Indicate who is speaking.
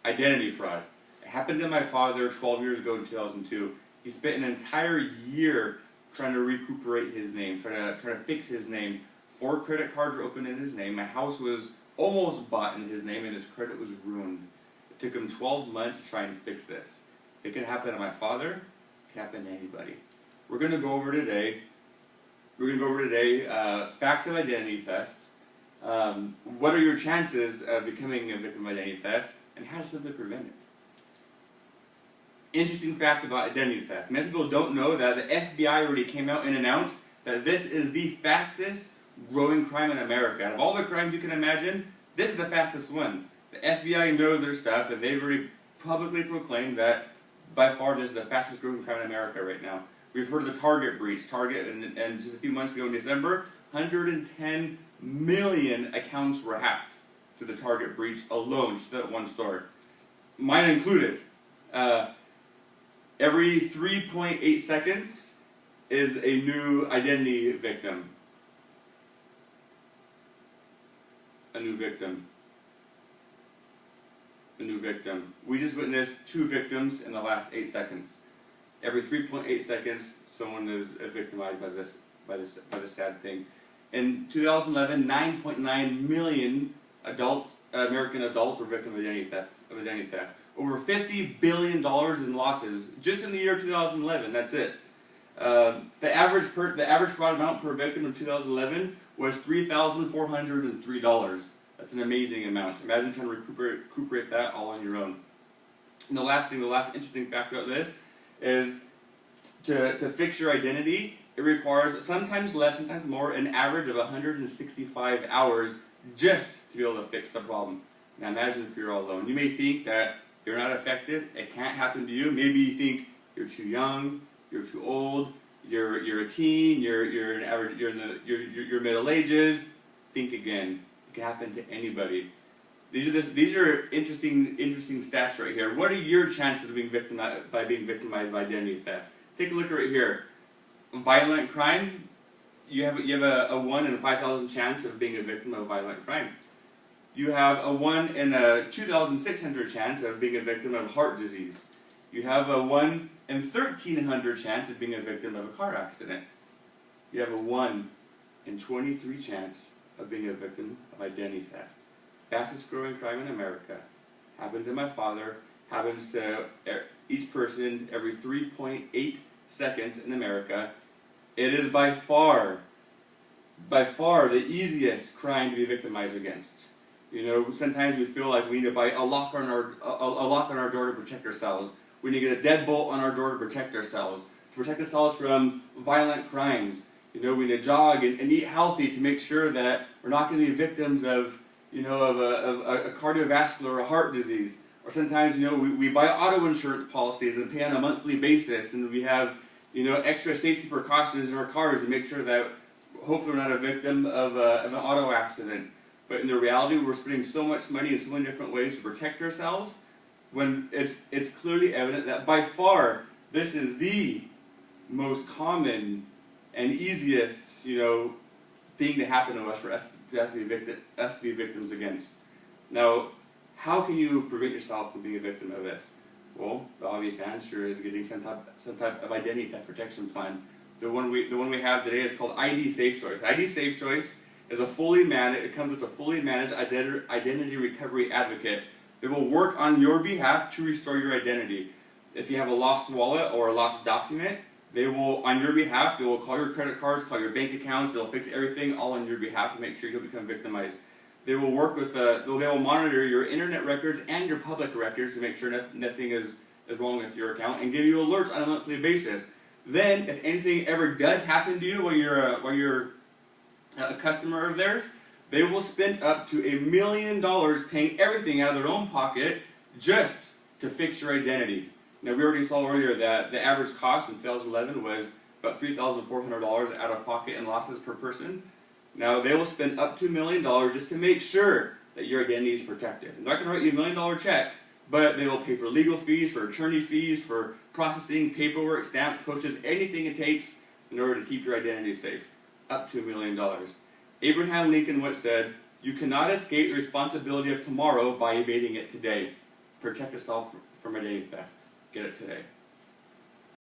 Speaker 1: identity fraud. It happened to my father 12 years ago in 2002. He spent an entire year trying to recuperate his name, trying to fix his name. 4 credit cards were opened in his name. My house was almost bought in his name, and his credit was ruined. It took him 12 months to try and fix this. It can happen to my father. It can happen to anybody. We're going to go over today. Facts of identity theft. What are your chances of becoming a victim of identity theft, and how to simply prevent it? Interesting facts about identity theft. Many people don't know that the FBI already came out and announced that this is the fastest growing crime in America. Out of all the crimes you can imagine, this is the fastest one. The FBI knows their stuff, and they've already publicly proclaimed that by far this is the fastest growing crime in America right now. We've heard of the Target breach. Target, and just a few months ago in December, 110 million accounts were hacked through the Target breach alone, just that one store. Mine included. Every 3.8 seconds is a new identity victim. A new victim. A new victim. We just witnessed 2 victims in the last 8 seconds. Every 3.8 seconds, someone is victimized by this sad thing. In 2011, 9.9 million American adults were victims of identity theft. Over $50 billion in losses just in the year 2011. That's it. The average fraud amount per victim in 2011 was $3,403. That's an amazing amount. Imagine trying to recuperate that all on your own. And the last interesting fact about this is to fix your identity, it requires sometimes less, sometimes more, an average of 165 hours just to be able to fix the problem. Now imagine if you're all alone. You may think that you're not affected, it can't happen to you. Maybe you think you're too young, you're too old, you're a teen, you're in middle ages. Think again. It can happen to anybody. These are interesting stats right here. What are your chances of being victimized by identity theft? Take a look right here. Violent crime. You have a 1 in 5,000 chance of being a victim of violent crime. You have a 1 in a 2,600 chance of being a victim of heart disease. You have a 1 in 1,300 chance of being a victim of a car accident. You have a 1 in 23 chance of being a victim of identity theft. Fastest growing crime in America. Happened to my father. Happens to each person every 3.8 seconds in America. It is by far the easiest crime to be victimized against. You know, sometimes we feel like we need to buy a lock on our door to protect ourselves. We need to get a deadbolt on our door to protect ourselves from violent crimes. You know, we need to jog and eat healthy to make sure that we're not going to be victims of a cardiovascular or a heart disease. Or sometimes, we buy auto insurance policies and pay on a monthly basis, and we have, extra safety precautions in our cars to make sure that hopefully we're not a victim of an auto accident. But in the reality, we're spending so much money in so many different ways to protect ourselves, when it's clearly evident that by far this is the most common and easiest, thing to happen to us for us to be victims against. Now, how can you prevent yourself from being a victim of this? Well, the obvious answer is getting some type of identity theft protection plan. The one we have today is called ID Safe Choice. ID Safe Choice is it comes with a fully managed identity recovery advocate that will work on your behalf to restore your identity. If you have a lost wallet or a lost document, on your behalf, they will call your credit cards, call your bank accounts, they'll fix everything all on your behalf to make sure you don't become victimized. They will monitor your internet records and your public records to make sure nothing is wrong with your account, and give you alerts on a monthly basis. Then, if anything ever does happen to you while you're a customer of theirs, they will spend up to $1 million paying everything out of their own pocket just to fix your identity. Now, we already saw earlier that the average cost in 2011 was about $3,400 out of pocket in losses per person. Now, they will spend up to $1 million just to make sure that your identity is protected. They're not going to write you $1 million check, but they will pay for legal fees, for attorney fees, for processing, paperwork, stamps, postage, anything it takes in order to keep your identity safe. Up to $1 million. Abraham Lincoln once said, "You cannot escape the responsibility of tomorrow by evading it today." Protect yourself from identity theft. Get it today.